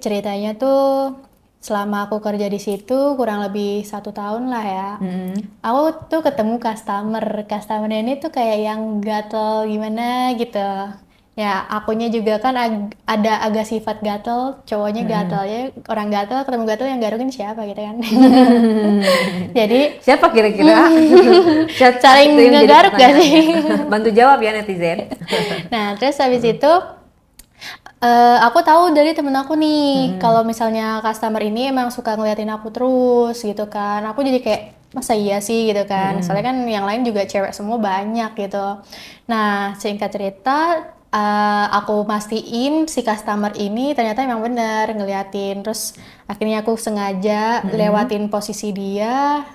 ceritanya tuh selama aku kerja di situ kurang lebih 1 tahun lah ya. Aku tuh ketemu customer ini tuh kayak yang gatel gimana gitu. Ya akunya juga kan ada agak sifat gatel, cowoknya gatel ya, orang gatel ketemu gatel yang garukin siapa gitu kan. Jadi Siapa kira-kira? saling Itu yang jadi ngegaruk gak sih? pertanyaannya. Bantu jawab ya netizen. Nah terus habis itu aku tahu dari temen aku nih, kalau misalnya customer ini emang suka ngeliatin aku terus gitu kan. Aku jadi kayak, masa iya sih gitu kan. Soalnya kan yang lain juga cewek semua banyak gitu. Nah, singkat cerita, aku mastiin si customer ini ternyata emang bener ngeliatin. Terus akhirnya aku sengaja lewatin posisi dia,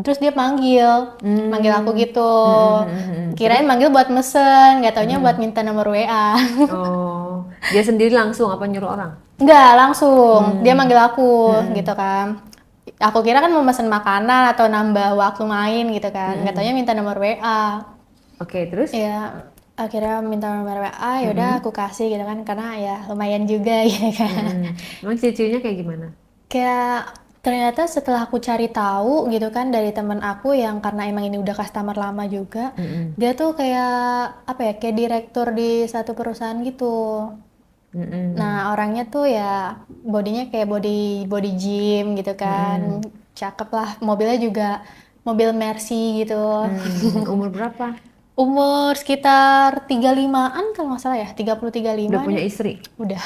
terus dia manggil aku gitu. Kirain manggil buat mesen, nggak taunya buat minta nomor WA. Oh, dia sendiri langsung apa nyuruh orang? Enggak, langsung. Dia manggil aku gitu kan. Aku kira kan mau mesen makanan atau nambah waktu main gitu kan. Nggak taunya minta nomor WA. Oke, terus? Ya, akhirnya minta nomor WA, ya udah aku kasih gitu kan karena ya lumayan juga gitu kan. Emang ciri-cirinya kayak gimana? Kayak ternyata setelah aku cari tahu gitu kan dari teman aku yang karena emang ini udah customer lama juga, dia tuh kayak apa ya, kayak direktur di satu perusahaan gitu. Nah orangnya tuh ya bodinya kayak body gym gitu kan, cakep lah, mobilnya juga mobil Mercy gitu. Umur berapa? Umur sekitar 35-an kalau nggak salah ya, 30 Udah 35 punya nih. istri? Udah.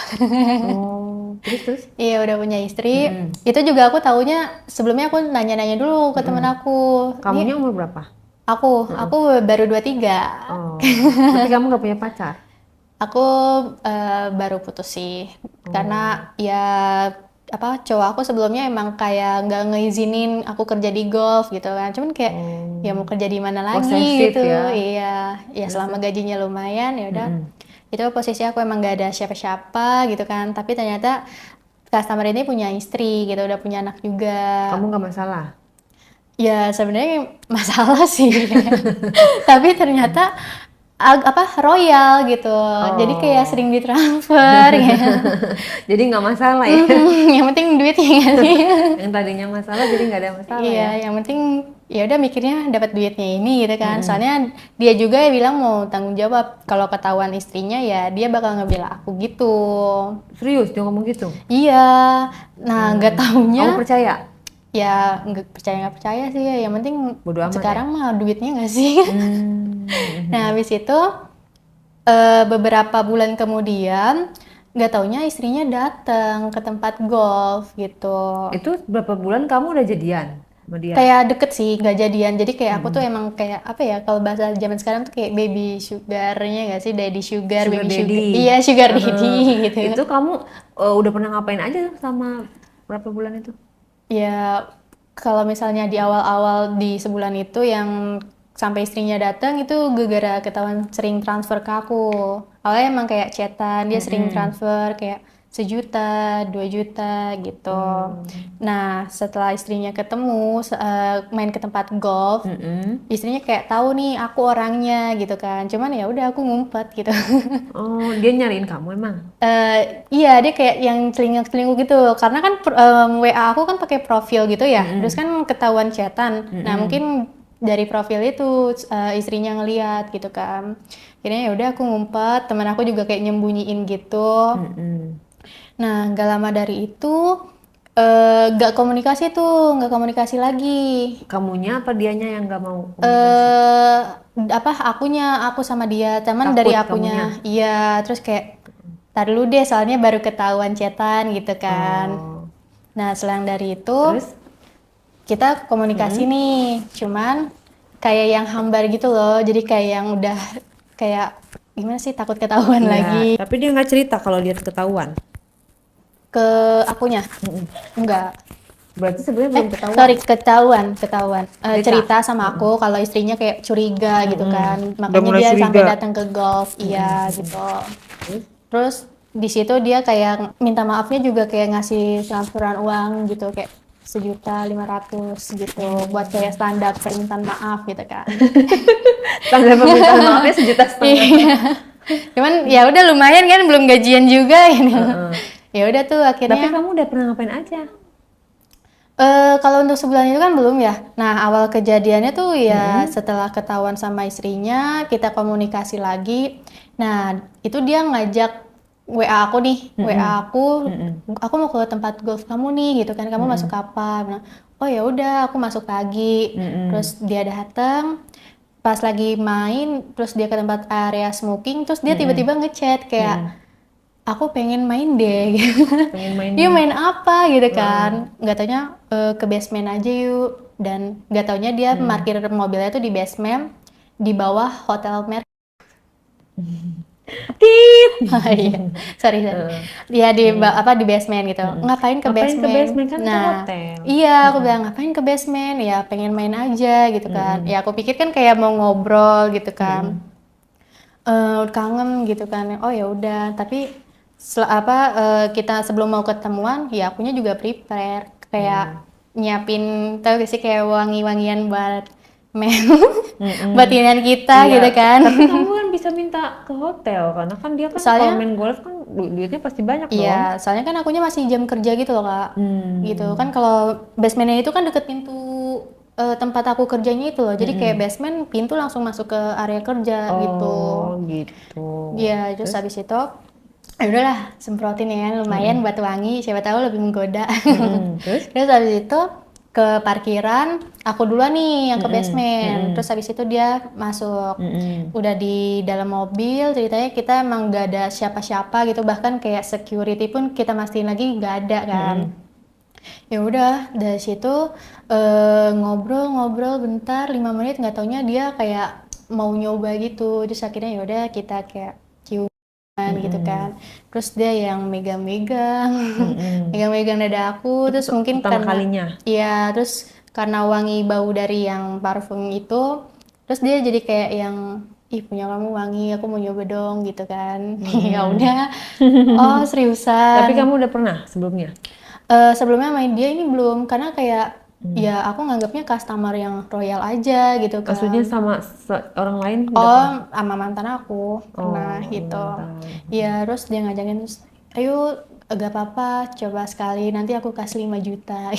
Oh, terus? Iya udah punya istri. Itu juga aku taunya sebelumnya aku nanya-nanya dulu ke temen aku. Kamunya Ini umur berapa? aku baru 23. Oh, berarti kamu gak punya pacar? Aku baru putus sih. Karena ya apa cowok aku sebelumnya emang kayak nggak ngeizinin aku kerja di golf gitu kan. Cuman kayak ya mau kerja di mana lagi Posesif gitu. ya. Iya, ya selama gajinya lumayan ya udah. Itu posisi aku emang nggak ada siapa-siapa gitu kan. Tapi ternyata customer ini punya istri gitu, udah punya anak juga. Kamu gak masalah? Ya sebenarnya masalah sih. Tapi ternyata royal gitu. Jadi kayak sering ditransfer ya. Jadi gak masalah ya? Yang penting duitnya nggak sih? Yang tadinya masalah jadi gak ada masalah Iya, ya? yang penting ya udah mikirnya dapat duitnya ini gitu kan. Soalnya dia juga bilang mau tanggung jawab kalau ketahuan istrinya ya dia bakal ngebela aku gitu. Serius dia ngomong gitu? Iya. Nah, nggak taunya Kamu percaya? ya nggak percaya sih ya. Yang penting Bodo amat sekarang mah duitnya nggak sih. Nah, habis itu beberapa bulan kemudian nggak taunya istrinya datang ke tempat golf gitu. Itu berapa bulan kamu udah jadian sama dia? Kayak deket sih, nggak jadian. Jadi kayak aku tuh emang kayak apa ya, kalau bahasa zaman sekarang tuh kayak baby sugarnya nggak sih, daddy sugar, Sugar baby daddy. sugar. Iya, sugar daddy gitu. Itu kamu udah pernah ngapain aja sama berapa bulan itu? Ya kalau misalnya di awal-awal di sebulan itu yang sampai istrinya datang itu gara-gara ketahuan sering transfer ke aku. Awalnya emang kayak chatan, dia sering transfer kayak 1 juta, 2 juta gitu. Nah setelah istrinya ketemu main ke tempat golf, istrinya kayak tahu nih aku orangnya gitu kan. Cuman ya udah aku ngumpet gitu. Oh, dia nyariin kamu emang? Iya dia kayak yang selingkuh gitu karena kan WA aku kan pakai profil gitu ya, terus kan ketahuan chatan. Nah mungkin dari profil itu istrinya ngeliat gitu kan. Akhirnya ya udah aku ngumpet, teman aku juga kayak nyembunyiin gitu. Nah nggak lama dari itu nggak komunikasi lagi. Kamunya apa dianya yang nggak mau komunikasi? Aku sama dia, teman Takut dari akunya. kamunya? Iya, terus kayak tar dulu deh soalnya baru ketahuan chatan gitu kan. Nah, selang dari itu Terus? kita komunikasi nih, cuman kayak yang hambar gitu loh. Jadi kayak yang udah kayak gimana sih, takut ketahuan lagi. Tapi dia nggak cerita kalau dia ketahuan. Ke akunya. Enggak. Berarti sebenarnya belum ketahuan. Sorry, ketahuan. Cerita Cerita. sama aku kalau istrinya kayak curiga gitu kan. Makanya mulai dia sampai curiga. datang ke golf. Iya, gitu. Terus di situ dia kayak minta maafnya juga kayak ngasih transferan uang gitu kayak 1.500.000 gitu buat kayak standar permintaan maaf gitu kan. Tanda permintaan maafnya 1,5 juta. Iya. Cuman ya udah lumayan kan, belum gajian juga ini. Ya udah tuh Tapi akhirnya kamu udah pernah ngapain aja? kalau untuk sebulan itu kan belum ya. Nah, awal kejadiannya tuh ya setelah ketahuan sama istrinya, kita komunikasi lagi. Nah, itu dia ngajak WA aku nih, WA aku mau ke tempat golf kamu nih, gitu kan. Kamu masuk apa? Bilang, oh ya udah, aku masuk pagi. Terus dia datang, pas lagi main, terus dia ke tempat area smoking, terus dia tiba-tiba ngechat kayak aku pengen main deh gitu. Pengen main. Dia main apa gitu kan, nggak taunya ke basement aja yuk, dan nggak taunya dia parkir mobilnya tuh di basement di bawah hotel Merk. Tit. Iya, sorry. Dia di di basement gitu. Ngapain ke Ngapain ke basement? basement? Kan itu Nah, hotel. iya aku bilang ngapain ke basement? Ya pengen main aja gitu kan. Ya aku pikir kan kayak mau ngobrol gitu kan. Kangen gitu kan. Oh ya udah, tapi kita sebelum mau ketemuan ya akunya juga prepare kayak nyiapin, tahu gak sih kayak wangi-wangian buat batinan kita Iya, gitu kan. tapi kamu kan bisa minta ke hotel karena kan dia kan Soalnya- kalau main golf kan duitnya pasti banyak dong. Iya, soalnya kan akunya masih jam kerja gitu loh kak. Gitu kan, kalau basementnya itu kan deket pintu tempat aku kerjanya itu loh. Jadi kayak basement pintu langsung masuk ke area kerja gitu. Oh gitu. Iya, terus habis itu ya udahlah semprotin ya, lumayan buat wangi, siapa tahu lebih menggoda. Terus habis itu ke parkiran, aku duluan nih yang ke basement. Terus habis itu dia masuk. Udah di dalam mobil, ceritanya kita emang gak ada siapa-siapa gitu, bahkan kayak security pun kita mastiin lagi gak ada kan. Ya udah dari situ ngobrol-ngobrol bentar 5 menit, nggak taunya dia kayak mau nyoba gitu. Terus akhirnya ya udah kita kayak ciuman gitu kan. Terus dia yang megang-megang megang-megang dada aku. Terus mungkin pertama karena kalinya. iya, terus karena wangi bau dari yang parfum itu, terus dia jadi kayak yang ih punya kamu wangi, aku mau nyoba dong gitu kan. Ya udah. Oh seriusan. Tapi kamu udah pernah sebelumnya? Sebelumnya main dia ini belum, karena kayak ya aku nganggapnya customer yang royal aja gitu kan. Maksudnya sama orang lain udah Oh, pernah? sama mantan aku pernah gitu. mantan. Iya, terus dia ngajakin, terus ayo gak apa-apa coba sekali, nanti aku kasih 5 juta.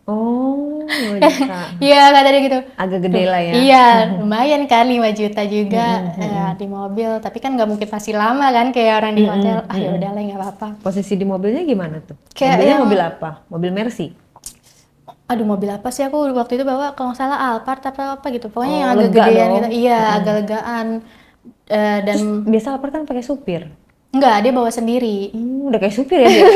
Oh, 5 juta. Iya kata dia gitu. Agak gede lah ya. Iya, lumayan kan 5 juta juga di mobil, tapi kan nggak mungkin masih lama kan kayak orang di hotel. Ah ya udahlah nggak apa-apa. Posisi di mobilnya gimana tuh? Kayak Mobilnya yang- mobil apa? Mobil Mercy? Aduh, mobil apa sih, aku waktu itu bawa kalau nggak salah Alphard apa gitu. Pokoknya Oh, yang agak lega gedean dong. gitu. Iya, agak legaan. Dan Biasa Alphard kan pakai supir. enggak, dia bawa sendiri. Udah kayak supir ya dia.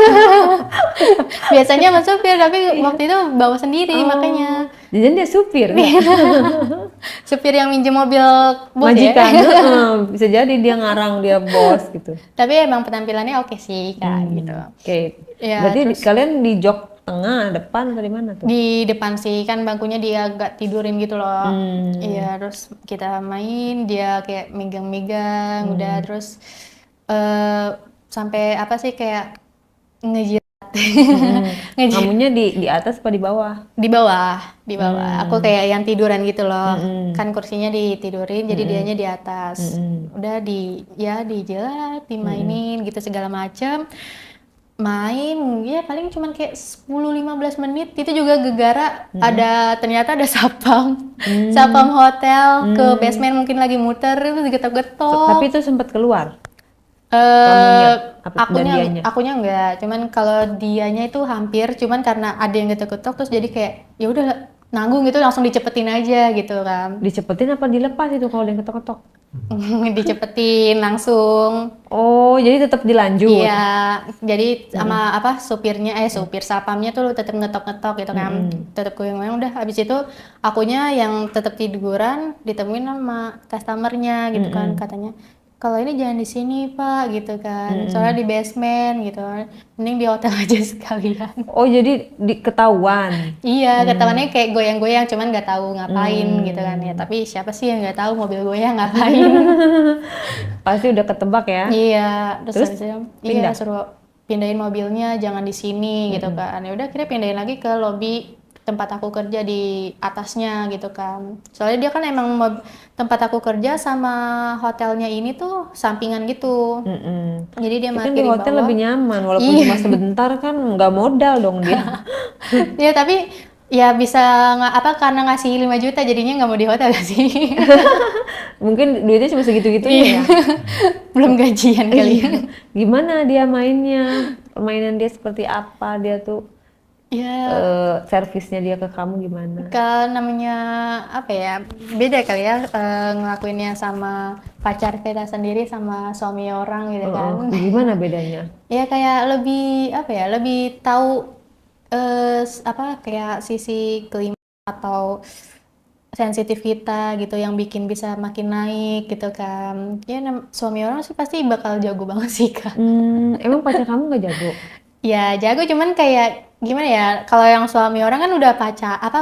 Biasanya sama supir, tapi waktu itu bawa sendiri makanya. Jadi dia supir. Supir yang minjem mobil bos Majikan. ya. Bisa jadi dia ngarang, dia bos gitu. Tapi emang penampilannya oke sih kak gitu. Oke. Ya, Berarti terus- kalian di jok tengah, depan atau di mana tuh? Di depan sih, kan bangkunya dia agak tidurin gitu loh. Iya, terus kita main, dia kayak megang-megang, udah terus sampai apa sih kayak ngejilat. Ngejilat Kamunya di atas apa di bawah? di bawah, di bawah. Aku kayak yang tiduran gitu loh. Kan kursinya ditidurin, jadi dianya di atas. Udah dijilat, dimainin gitu segala macam. Main ya paling cuman kayak 10-15 menit, itu juga gegara ternyata ada sapam hotel ke basement, mungkin lagi muter terus getok-getok. Tapi itu sempat keluar. Kamunya, dan dianya? Akunya enggak, cuman kalau dianya itu hampir, cuman karena ada yang getok-getok terus jadi kayak ya udah nanggung gitu, langsung dicepetin aja gitu kan. Dicepetin apa dilepas itu kalau dia ketok-ketok? Dicepetin langsung. Oh, jadi tetap dilanjut. Iya, jadi sama supir sapamnya tuh tetap ngetok-ngetok gitu kan, tetap goyang-goyang. Udah habis itu akunya yang tetap tiduran, ditemuin sama customernya gitu kan, katanya kalau ini jangan di sini pak gitu kan, soalnya di basement gitu, mending di hotel aja sekalian. Oh, jadi ketahuan. Iya, ketahuannya kayak goyang-goyang, cuman nggak tahu ngapain gitu kan ya. Tapi siapa sih yang nggak tahu mobil goyang ngapain? Pasti udah ketebak ya. Iya, Terus habis itu, pindah? iya suruh pindahin mobilnya, jangan di sini gitu kan. Ya udah, akhirnya pindahin lagi ke lobby tempat aku kerja di atasnya gitu kan. Soalnya dia kan emang tempat aku kerja sama hotelnya ini tuh sampingan gitu. Jadi dia Tapi kan parkir di di hotel bawah. lebih nyaman, walaupun Iya. cuma sebentar kan nggak modal dong dia. Ya tapi ya bisa karena ngasih 5 juta jadinya nggak mau di hotel gak sih? Mungkin duitnya cuma segitu-gitunya Iya. ya. Belum gajian kali ya. Iya. Gimana dia mainnya? Permainan dia seperti apa? Dia tuh Ya servisnya dia ke kamu gimana? kan namanya apa ya, beda kali ya ngelakuinnya sama pacar kita sendiri sama suami orang gitu kan. Gimana bedanya? Ya kayak lebih apa ya, lebih tahu kayak sisi kelima atau sensitif kita gitu yang bikin bisa makin naik gitu kan. Ya suami orang sih pasti bakal jago banget sih Kak. Emang pacar kamu nggak jago? Ya jago cuman kayak gimana ya, kalau yang suami orang kan udah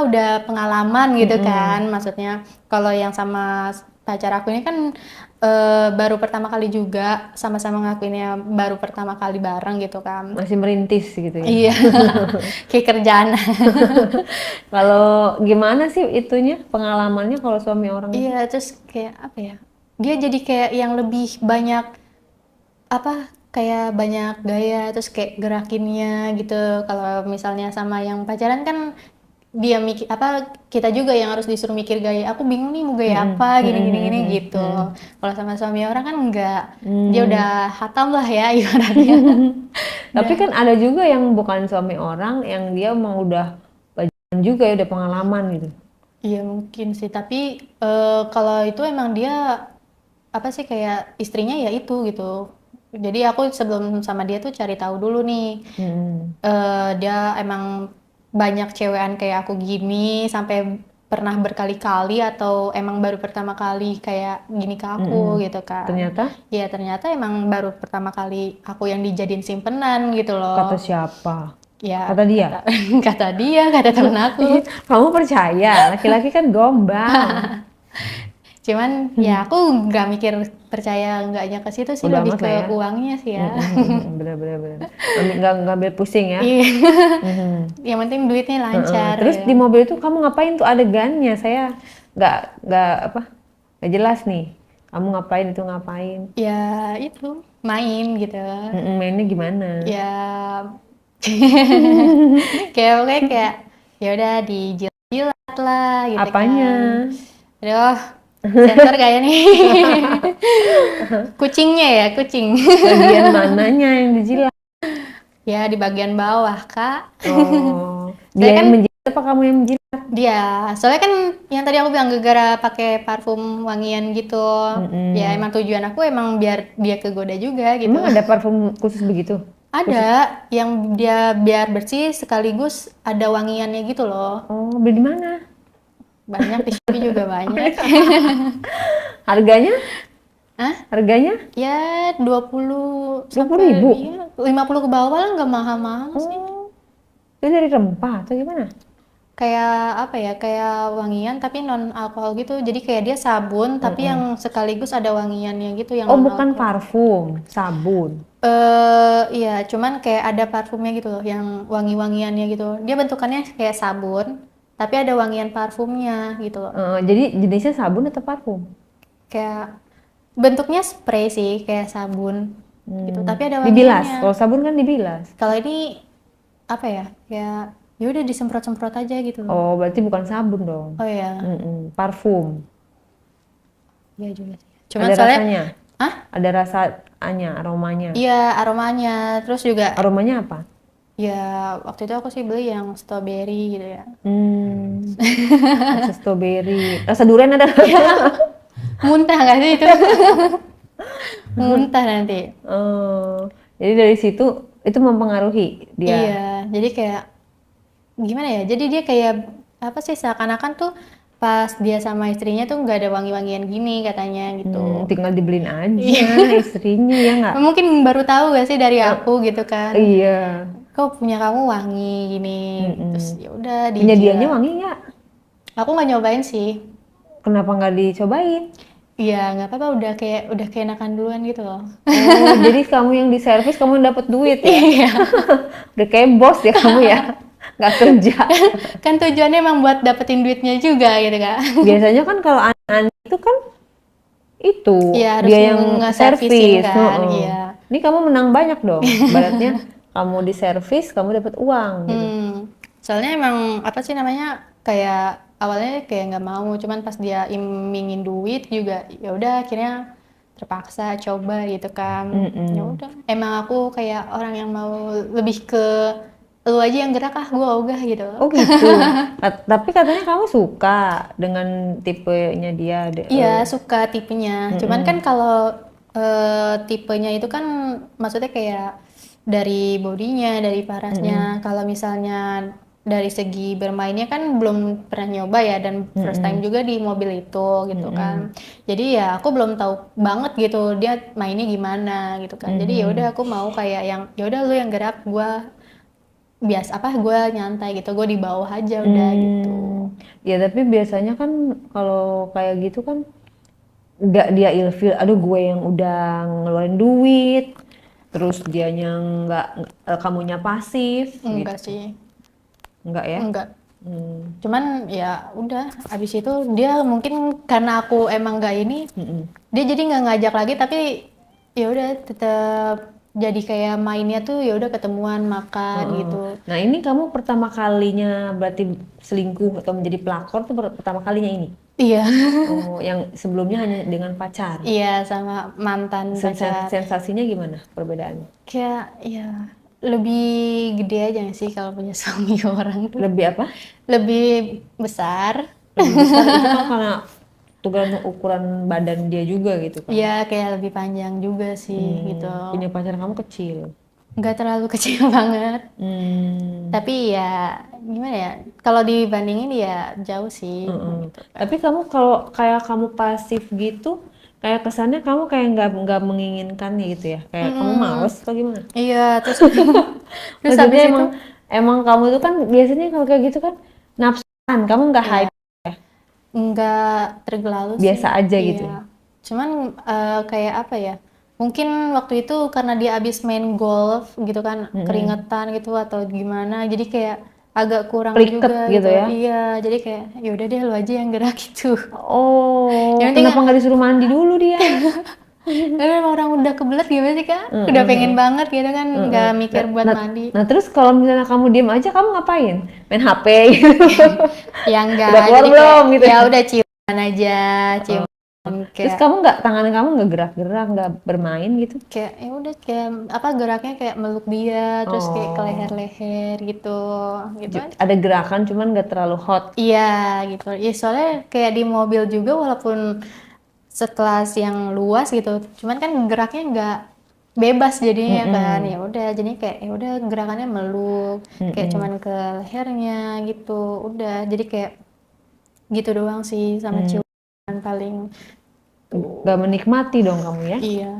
udah pengalaman gitu kan, maksudnya kalau yang sama pacar aku ini kan baru pertama kali juga, sama-sama ngakuinnya baru pertama kali bareng gitu kan. Masih merintis gitu ya? Iya, kayak kerjaan. Kalau gimana sih itunya pengalamannya kalau suami orang? Iya, terus kayak apa ya, dia jadi kayak yang lebih banyak kayak banyak gaya, terus kayak gerakinnya gitu. Kalau misalnya sama yang pacaran kan dia mikir kita juga yang harus disuruh mikir gaya. Aku bingung nih mau gaya apa, gini gitu. Kalau sama suami orang kan enggak, dia udah hatam lah ya ibaratnya. Tapi kan ada juga yang bukan suami orang, yang dia emang udah bajingan juga ya, udah pengalaman gitu. Iya mungkin sih, tapi kalau itu emang dia kayak istrinya ya itu gitu. Jadi aku sebelum sama dia tuh cari tahu dulu nih, dia emang banyak cewekan kayak aku gini sampai pernah berkali-kali atau emang baru pertama kali kayak gini ke aku gitu kan. Ternyata? Ya ternyata emang baru pertama kali aku yang dijadiin simpenan gitu loh. Kata siapa? Ya, Kata dia? kata dia, kata temen aku. Kamu percaya? Laki-laki kan gombal. Cuman ya aku nggak mikir percaya enggaknya ke situ sih, Udah lebih amat ke lah ya. uangnya sih ya. Bener. Nggak ambil pusing ya. Iya. Yang penting duitnya lancar. Terus ya. di mobil itu kamu ngapain tuh adegannya? Saya nggak jelas nih. Kamu ngapain itu ngapain? Ya itu main gitu. Mainnya gimana? Ya kayak ya udah dijilat lah gitu Apanya? kan. Aduh, sensor kayak nih. Kucingnya ya, kucing. Bagian mananya yang dijilat? Ya di bagian bawah Kak. Oh, Saya dia kan yang menjilat apa kamu yang menjilat? dia, soalnya kan yang tadi aku bilang gara-gara pakai parfum wangian gitu. Ya emang tujuan aku emang biar dia kegoda juga gitu. Emang ada parfum khusus begitu? Ada yang dia biar bersih sekaligus ada wangiannya gitu loh. Oh, beli di mana? Banyak di Shopee juga banyak. Harganya? Hah? Harganya? Ya 20 20.000? iya, 50 ke bawah lah, nggak mahal-mahal sih. Oh, itu dari rempah atau gimana? Kayak kayak wangian tapi non alkohol gitu. Jadi kayak dia sabun tapi yang sekaligus ada wangiannya gitu yang Oh, non bukan alkohol. parfum, sabun. Iya, cuman kayak ada parfumnya gitu loh, yang wangi-wangiannya gitu. Dia bentukannya kayak sabun, tapi ada wangian parfumnya gitu loh. Jadi jenisnya sabun atau parfum? Kayak bentuknya spray sih, kayak sabun gitu, tapi ada Dibilas. wangiannya. Kalau sabun kan dibilas. Kalau ini kayak ya udah disemprot-semprot aja gitu loh. Oh, berarti bukan sabun dong. Oh ya, Parfum. iya juga sih. Cuman Ada soalnya, rasanya? Hah? Ada rasanya, aromanya. Iya aromanya, terus juga Aromanya apa? ya waktu itu aku sih beli yang strawberry gitu ya. Rasa strawberry. Rasa durian ada? Muntah nggak sih itu? Muntah nanti. Oh, jadi dari situ itu mempengaruhi dia. Iya, jadi kayak gimana ya? Jadi dia kayak apa sih, seakan-akan tuh pas dia sama istrinya tuh nggak ada wangi-wangian gini katanya gitu. Tinggal dibeliin aja istrinya ya nggak? Mungkin baru tahu gak sih dari aku gitu kan? Iya. Kok punya kamu wangi gini? Terus ya udah Punya dianya dijilat. wangi nggak? Aku nggak nyobain sih. Kenapa nggak dicobain? Iya nggak apa-apa, udah keenakan duluan gitu loh. Oh, jadi kamu yang di servis, kamu yang dapat duit ya? Iya. Udah kayak bos ya kamu ya? nggak kerja. Kan tujuannya emang buat dapetin duitnya juga gitu kan. Biasanya kan kalau aneh itu kan itu Iya harus dia yang nge-servicing servis. kan, Heeh. iya. Ini kamu menang banyak dong. Ibaratnya kamu di servis, kamu dapat uang gitu. Soalnya emang apa sih namanya kayak awalnya kayak nggak mau, cuman pas dia imingin duit juga ya udah akhirnya terpaksa coba gitu kan. Ya Mm-mm. udah, emang aku kayak orang yang mau lebih ke lu aja yang gerak ah gua ogah gitu. Oh gitu. Tapi katanya kamu suka dengan tipenya dia. Iya suka tipenya, cuman kan kalau tipenya itu kan maksudnya kayak dari bodinya, dari parasnya. Kalau misalnya dari segi bermainnya kan belum pernah nyoba ya dan first time juga di mobil itu gitu kan. Jadi ya aku belum tahu banget gitu dia mainnya gimana gitu kan. Jadi ya udah aku mau kayak yang ya udah lu yang gerak, gua biasa apa gua nyantai gitu, gua di bawah aja udah gitu. Ya tapi biasanya kan kalau kayak gitu kan nggak dia ilfil, aduh gue yang udah ngeluarin duit, terus dianya nggak, kamunya pasif gitu. Enggak sih, Enggak ya? enggak. Cuman ya udah abis itu dia mungkin karena aku emang nggak ini, dia jadi nggak ngajak lagi tapi ya udah tetap jadi kayak mainnya tuh ya udah ketemuan makan gitu. Nah ini kamu pertama kalinya berarti selingkuh atau menjadi pelakor tuh pertama kalinya ini? Iya. Oh, yang sebelumnya hanya dengan pacar. Iya sama mantan pacar. Sensasinya gimana perbedaannya? Kayak ya lebih gede aja nggak sih kalau punya suami orang tuh. Lebih apa? Lebih besar. Lebih besar itu kan karena tergantung ukuran badan dia juga gitu kan. Iya kayak lebih panjang juga sih gitu. Punya pacar kamu kecil. Nggak terlalu kecil banget. Tapi ya gimana ya? Kalau dibandingin ya jauh sih gitu. Tapi kamu kalau kayak kamu pasif gitu, kayak kesannya kamu kayak nggak menginginkan gitu ya, kayak kamu males atau gimana? Iya, terus terus habis Maksudnya itu emang kamu tuh kan biasanya kalau kayak gitu kan nafsuan, kamu nggak ya hype, nggak tergelalu sih. biasa aja gitu ya. Iya. Cuman kayak apa ya? Mungkin waktu itu karena dia abis main golf gitu kan, keringetan gitu atau gimana, jadi kayak agak kurang Pliket juga gitu gitu. ya. Iya, jadi kayak ya udah deh lu aja yang gerak gitu. Oh, Yang penting kenapa nggak disuruh mandi dulu dia? tapi emang orang udah kebelet gimana sih Kak? Udah pengen banget gitu kan, nggak mikir buat mandi. Nah terus kalau misalnya kamu diem aja, kamu ngapain? Main HP gitu? Ya enggak, Udah keluar jadi belum kayak gitu? ya udah ciuman aja, ciuman Terus kayak kamu nggak, tangan kamu nggak gerak-gerak, nggak bermain gitu? kayak ya udah kayak apa geraknya kayak meluk dia, terus kayak ke Oh, leher-leher gitu, gitu aja. ada gerakan cuman nggak terlalu hot. Iya gitu. Ya soalnya kayak di mobil juga walaupun sekelas yang luas gitu, cuman kan geraknya nggak bebas jadinya kan. Ya udah, jadi kayak ya udah gerakannya meluk, kayak cuman ke lehernya gitu. Udah, jadi kayak gitu doang sih sama ciuman paling tuh. Nggak menikmati dong kamu ya? Iya.